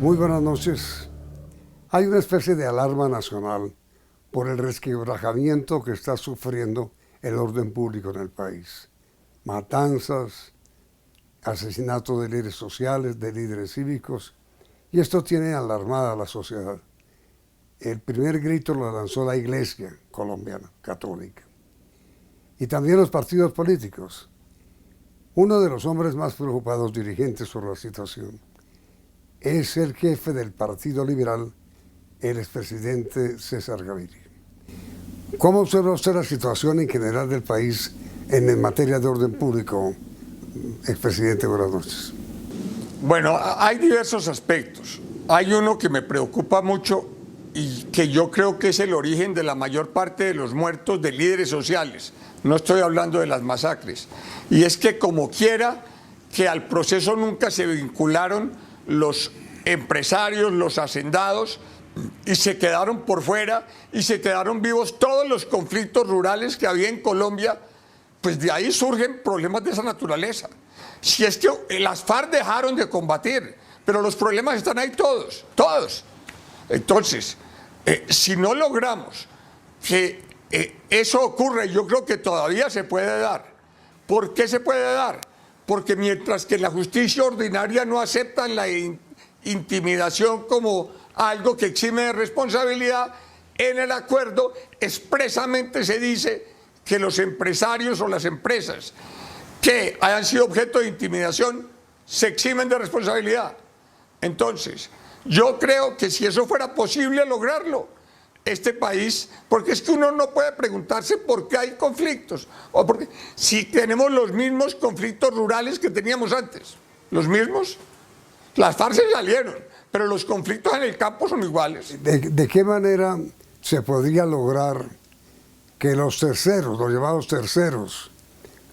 Muy buenas noches. Hay una especie de alarma nacional por el resquebrajamiento que está sufriendo el orden público en el país. Matanzas, asesinatos de líderes sociales, de líderes cívicos, y esto tiene alarmada a la sociedad. El primer grito lo lanzó la Iglesia colombiana, católica, y también los partidos políticos. Uno de los hombres más preocupados dirigentes por la situación es el jefe del Partido Liberal, el expresidente César Gaviria. ¿Cómo observa usted la situación en general del país en materia de orden público, expresidente? Buenas noches. Bueno, hay diversos aspectos. Hay uno que me preocupa mucho y que yo creo que es el origen de la mayor parte de los muertos de líderes sociales. No estoy hablando de las masacres. Y es que como quiera que al proceso nunca se vincularon los empresarios, los hacendados, y se quedaron por fuera y se quedaron vivos todos los conflictos rurales que había en Colombia, pues de ahí surgen problemas de esa naturaleza. Si es que las FARC dejaron de combatir, pero los problemas están ahí todos. Entonces, si no logramos que eso ocurra, yo creo que todavía se puede dar. ¿Por qué se puede dar? Porque mientras que la justicia ordinaria no acepta la intimidación como algo que exime de responsabilidad, en el acuerdo expresamente se dice que los empresarios o las empresas que hayan sido objeto de intimidación se eximen de responsabilidad. Entonces, yo creo que si eso fuera posible lograrlo, este país, porque es que uno no puede preguntarse por qué hay conflictos, o porque si tenemos los mismos conflictos rurales que teníamos antes, los mismos, las FARC se salieron, pero los conflictos en el campo son iguales. ¿De qué manera se podría lograr que los terceros, los llamados terceros,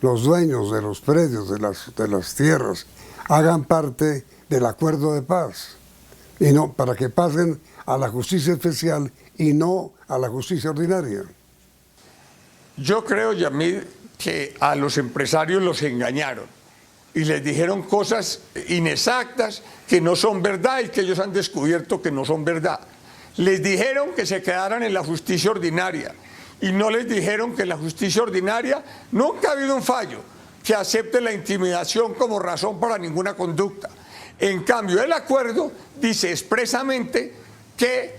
los dueños de los predios, de las tierras, hagan parte del acuerdo de paz? Y no, para que pasen a la justicia especial y no a la justicia ordinaria. Yo creo, Yamid, que a los empresarios los engañaron y les dijeron cosas inexactas que no son verdad y que ellos han descubierto que no son verdad. Les dijeron que se quedaran en la justicia ordinaria y no les dijeron que en la justicia ordinaria nunca ha habido un fallo que acepte la intimidación como razón para ninguna conducta. En cambio, el acuerdo dice expresamente que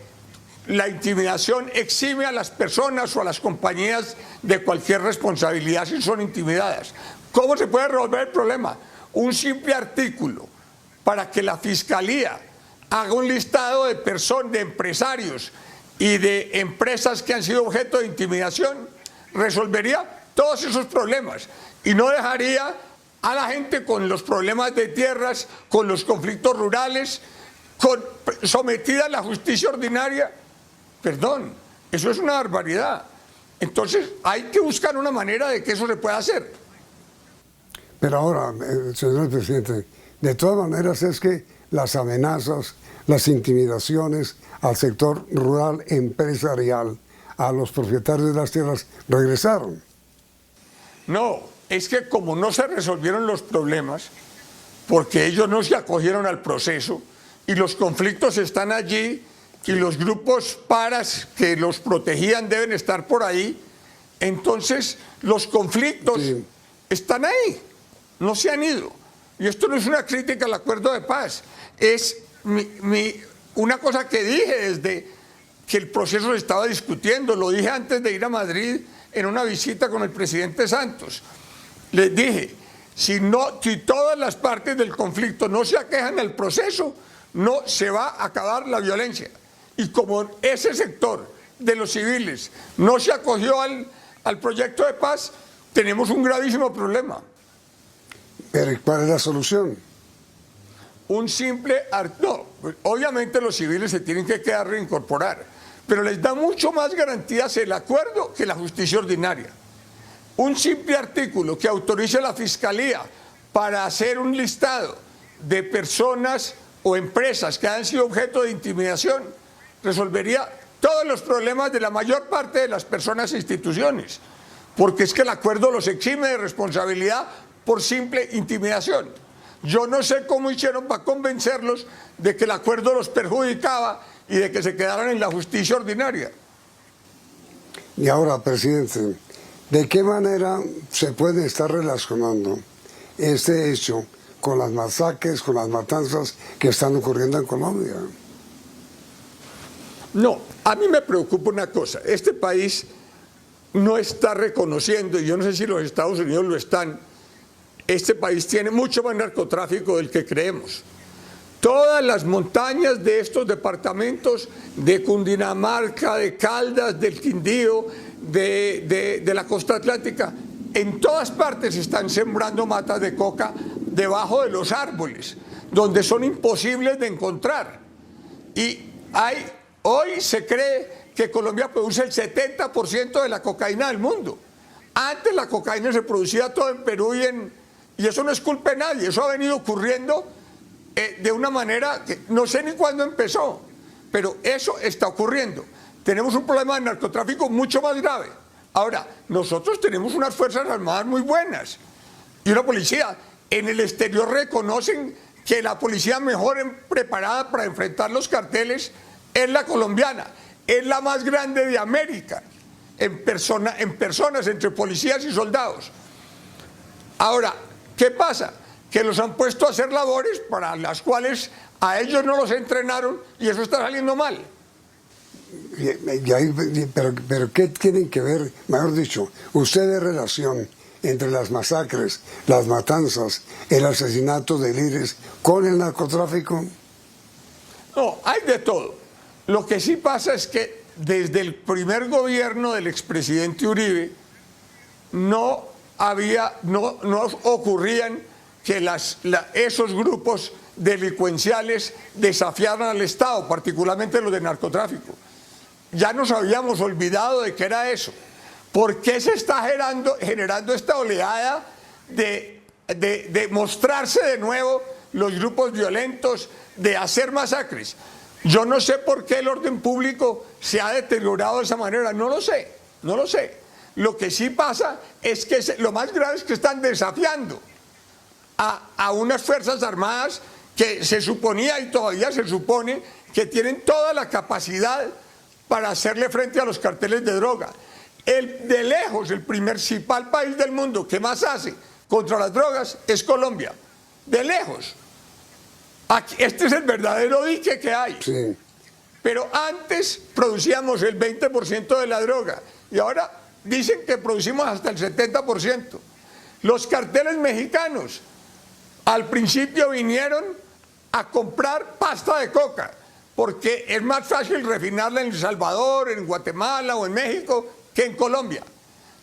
la intimidación exime a las personas o a las compañías de cualquier responsabilidad si son intimidadas. ¿Cómo se puede resolver el problema? Un simple artículo para que la Fiscalía haga un listado de personas, de empresarios y de empresas que han sido objeto de intimidación, resolvería todos esos problemas y no dejaría a la gente con los problemas de tierras, con los conflictos rurales, sometida a la justicia ordinaria. Perdón, eso es una barbaridad. Entonces hay que buscar una manera de que eso se pueda hacer. Pero ahora, señor presidente, de todas maneras es que las amenazas, las intimidaciones al sector rural empresarial, a los propietarios de las tierras, regresaron. No, es que como no se resolvieron los problemas, porque ellos no se acogieron al proceso y los conflictos están allí y los grupos paras que los protegían deben estar por ahí, entonces los conflictos están ahí, no se han ido. Y esto no es una crítica al acuerdo de paz, es una cosa que dije desde que el proceso se estaba discutiendo, lo dije antes de ir a Madrid en una visita con el presidente Santos. Les dije, si todas las partes del conflicto no se aquejan al proceso, no se va a acabar la violencia. Y como ese sector de los civiles no se acogió al proyecto de paz, tenemos un gravísimo problema. ¿Pero cuál es la solución? Un simple... No, obviamente los civiles se tienen que quedar reincorporar, pero les da mucho más garantías el acuerdo que la justicia ordinaria. Un simple artículo que autorice a la Fiscalía para hacer un listado de personas o empresas que han sido objeto de intimidación resolvería todos los problemas de la mayor parte de las personas e instituciones, porque es que el acuerdo los exime de responsabilidad por simple intimidación. Yo no sé cómo hicieron para convencerlos de que el acuerdo los perjudicaba y de que se quedaran en la justicia ordinaria. Y ahora, presidente, ¿de qué manera se puede estar relacionando este hecho con las masacres, con las matanzas que están ocurriendo en Colombia? No, a mí me preocupa una cosa. Este país no está reconociendo, y yo no sé si los Estados Unidos lo están, este país tiene mucho más narcotráfico del que creemos. Todas las montañas de estos departamentos de Cundinamarca, de Caldas, del Quindío, de la costa atlántica, en todas partes están sembrando matas de coca debajo de los árboles, donde son imposibles de encontrar. Y hoy se cree que Colombia produce el 70% de la cocaína del mundo. Antes la cocaína se producía todo en Perú y eso no es culpa de nadie, eso ha venido ocurriendo de una manera que no sé ni cuándo empezó, pero eso está ocurriendo. Tenemos un problema de narcotráfico mucho más grave. Ahora, nosotros tenemos unas fuerzas armadas muy buenas y una policía. En el exterior reconocen que la policía mejor preparada para enfrentar los carteles es la colombiana, es la más grande de América, en personas entre policías y soldados. Ahora, ¿qué pasa? Que los han puesto a hacer labores para las cuales a ellos no los entrenaron y eso está saliendo mal. Pero ¿qué tienen que ver, mejor dicho, ustedes relación entre las masacres, las matanzas, el asesinato de líderes con el narcotráfico? No, hay de todo. Lo que sí pasa es que desde el primer gobierno del expresidente Uribe no ocurrían que esos grupos delincuenciales desafiaran al Estado, particularmente los de narcotráfico. Ya nos habíamos olvidado de que era eso. ¿Por qué se está generando esta oleada de mostrarse de nuevo los grupos violentos, de hacer masacres? Yo no sé por qué el orden público se ha deteriorado de esa manera, no lo sé. Lo que sí pasa es que lo más grave es que están desafiando a unas fuerzas armadas que se suponía y todavía se supone que tienen toda la capacidad para hacerle frente a los carteles de droga. De lejos, el principal país del mundo que más hace contra las drogas es Colombia. De lejos. Este es el verdadero dique que hay. Sí. Pero antes producíamos el 20% de la droga y ahora dicen que producimos hasta el 70%. Los carteles mexicanos al principio vinieron a comprar pasta de coca porque es más fácil refinarla en El Salvador, en Guatemala o en México que en Colombia.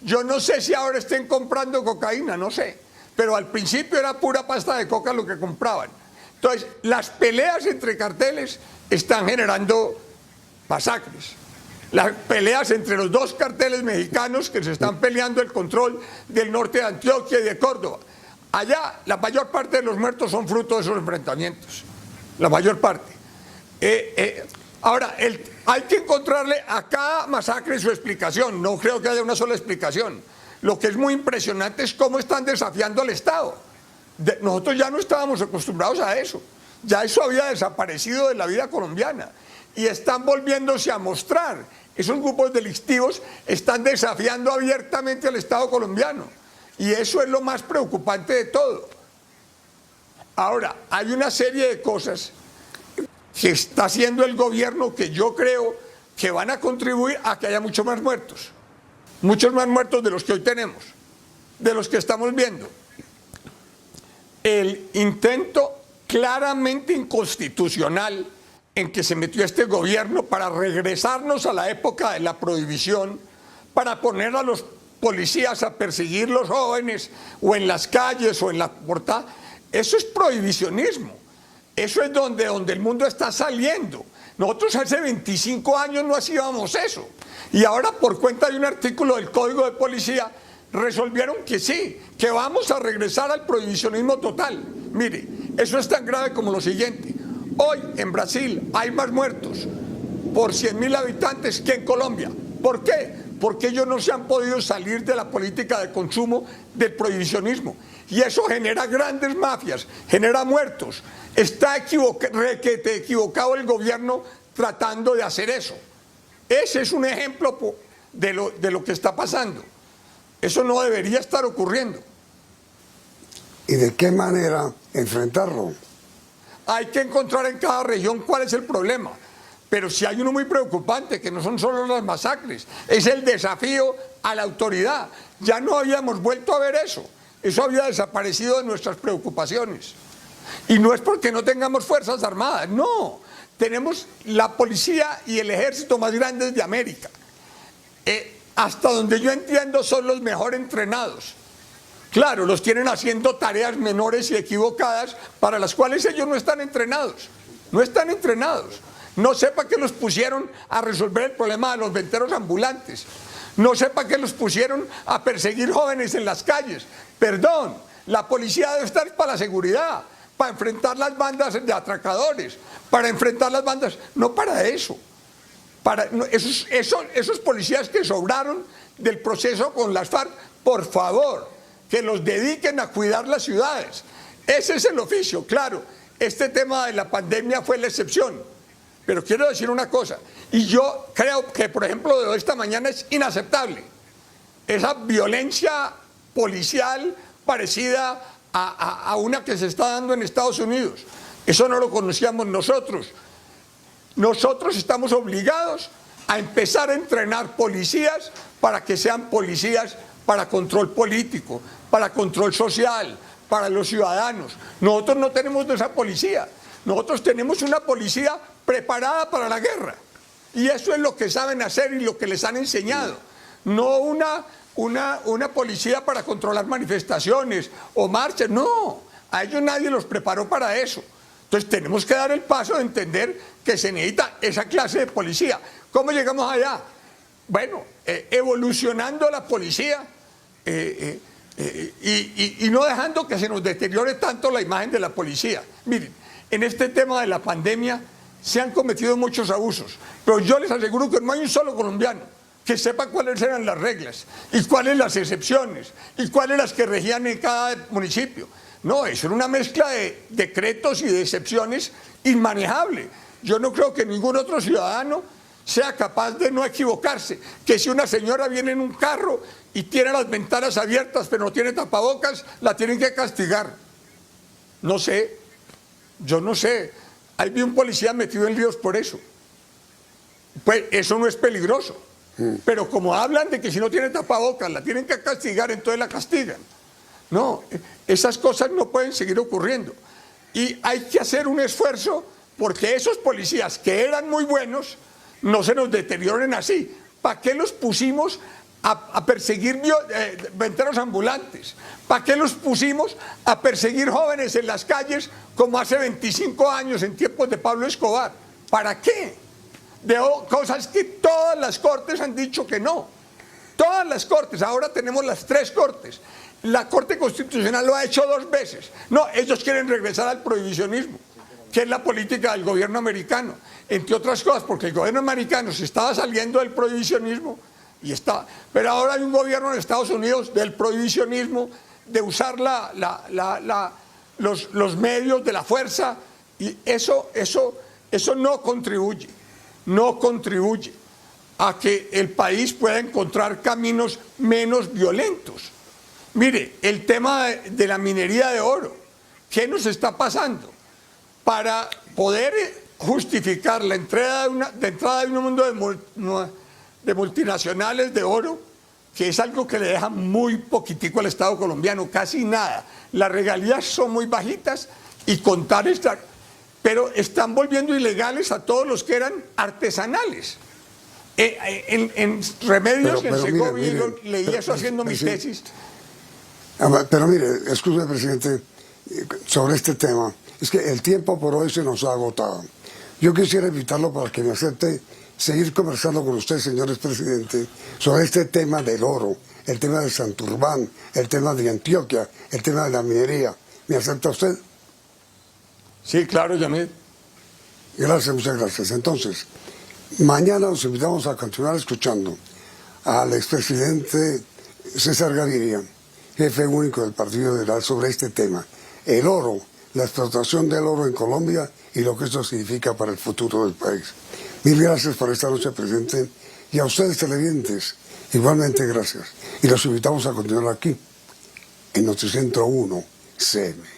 Yo no sé si ahora estén comprando cocaína, no sé, pero al principio era pura pasta de coca lo que compraban. Entonces, las peleas entre carteles están generando masacres. Las peleas entre los dos carteles mexicanos que se están peleando el control del norte de Antioquia y de Córdoba. Allá la mayor parte de los muertos son fruto de esos enfrentamientos, la mayor parte. Ahora, hay que encontrarle a cada masacre su explicación, no creo que haya una sola explicación. Lo que es muy impresionante es cómo están desafiando al Estado. Nosotros ya no estábamos acostumbrados a eso, ya eso había desaparecido de la vida colombiana y están volviéndose a mostrar. Esos grupos delictivos están desafiando abiertamente al Estado colombiano y eso es lo más preocupante de todo. Ahora, hay una serie de cosas que está haciendo el gobierno que yo creo que van a contribuir a que haya muchos más muertos de los que hoy tenemos, de los que estamos viendo. El intento claramente inconstitucional en que se metió este gobierno para regresarnos a la época de la prohibición, para poner a los policías a perseguir los jóvenes o en las calles o en la portada, eso es prohibicionismo. Eso es donde el mundo está saliendo. Nosotros hace 25 años no hacíamos eso. Y ahora por cuenta de un artículo del Código de Policía resolvieron que sí, que vamos a regresar al prohibicionismo total. Mire, eso es tan grave como lo siguiente. Hoy en Brasil hay más muertos por 100.000 habitantes que en Colombia. ¿Por qué? porque ellos no se han podido salir de la política de consumo del prohibicionismo. Y eso genera grandes mafias, genera muertos. Está equivocado el gobierno tratando de hacer eso. Ese es un ejemplo de lo que está pasando. Eso no debería estar ocurriendo. ¿Y de qué manera enfrentarlo? Hay que encontrar en cada región cuál es el problema. Pero si hay uno muy preocupante, que no son solo las masacres, es el desafío a la autoridad. Ya no habíamos vuelto a ver eso. Eso había desaparecido de nuestras preocupaciones. Y no es porque no tengamos fuerzas armadas, no. Tenemos la policía y el ejército más grandes de América. Hasta donde yo entiendo son los mejor entrenados. Claro, los tienen haciendo tareas menores y equivocadas para las cuales ellos no están entrenados. No están entrenados. No sé para qué los pusieron a resolver el problema de los venteros ambulantes. No sé para qué los pusieron a perseguir jóvenes en las calles. Perdón, la policía debe estar para la seguridad, para enfrentar las bandas de atracadores, para enfrentar las bandas, no para eso. Esos policías que sobraron del proceso con las FARC, por favor, que los dediquen a cuidar las ciudades. Ese es el oficio, claro. Este tema de la pandemia fue la excepción. Pero quiero decir una cosa, y yo creo que, por ejemplo, de esta mañana es inaceptable esa violencia policial parecida a una que se está dando en Estados Unidos. Eso no lo conocíamos nosotros. Nosotros estamos obligados a empezar a entrenar policías para que sean policías para control político, para control social, para los ciudadanos. Nosotros no tenemos de esa policía. Nosotros tenemos una policía preparada para la guerra. Y eso es lo que saben hacer y lo que les han enseñado. No una policía para controlar manifestaciones o marchas. No, a ellos nadie los preparó para eso. Entonces tenemos que dar el paso de entender que se necesita esa clase de policía. ¿Cómo llegamos allá? Bueno, evolucionando la policía y no dejando que se nos deteriore tanto la imagen de la policía. Miren, en este tema de la pandemia se han cometido muchos abusos, pero yo les aseguro que no hay un solo colombiano que sepa cuáles eran las reglas y cuáles las excepciones y cuáles las que regían en cada municipio. No, eso era una mezcla de decretos y de excepciones inmanejable. Yo no creo que ningún otro ciudadano sea capaz de no equivocarse, que si una señora viene en un carro y tiene las ventanas abiertas pero no tiene tapabocas, la tienen que castigar. No sé, yo no sé. Ahí vi un policía metido en líos por eso. Pues eso no es peligroso. Pero como hablan de que si no tiene tapabocas la tienen que castigar, entonces la castigan. No, esas cosas no pueden seguir ocurriendo. Y hay que hacer un esfuerzo porque esos policías que eran muy buenos no se nos deterioren así. ¿Para qué los pusimos a perseguir venteros ambulantes? ¿Para qué los pusimos a perseguir jóvenes en las calles como hace 25 años en tiempos de Pablo Escobar? ¿Para qué? De cosas que todas las cortes han dicho que no. Todas las cortes, ahora tenemos las 3 cortes. La Corte Constitucional lo ha hecho 2 veces. No, ellos quieren regresar al prohibicionismo, que es la política del gobierno americano, entre otras cosas, porque el gobierno americano se estaba saliendo del prohibicionismo, pero ahora hay un gobierno en Estados Unidos del prohibicionismo, de usar los medios de la fuerza, y eso no contribuye a que el país pueda encontrar caminos menos violentos. Mire, el tema de la minería de oro, ¿qué nos está pasando? Para poder justificar la entrada de un mundo de multinacionales de oro, que es algo que le deja muy poquitico al Estado colombiano, casi nada. Las regalías son muy bajitas y contar esta, pero están volviendo ilegales a todos los que eran artesanales. En Remedios, en Segovia, leí eso haciendo mi tesis. Pero mire, escúcheme, presidente, sobre este tema, es que el tiempo por hoy se nos ha agotado. Yo quisiera invitarlo para que me acepte seguir conversando con usted, señores presidente, sobre este tema del oro, el tema de Santurbán, el tema de Antioquia, el tema de la minería. ¿Me acepta usted? Sí, claro, Yamid. Gracias, muchas gracias. Entonces, mañana nos invitamos a continuar escuchando al expresidente César Gaviria, jefe único del Partido Liberal, sobre este tema, el oro, la explotación del oro en Colombia y lo que eso significa para el futuro del país. Mil gracias por esta noche presente y a ustedes televidentes, igualmente gracias. Y los invitamos a continuar aquí, en Noticentro 1 CM.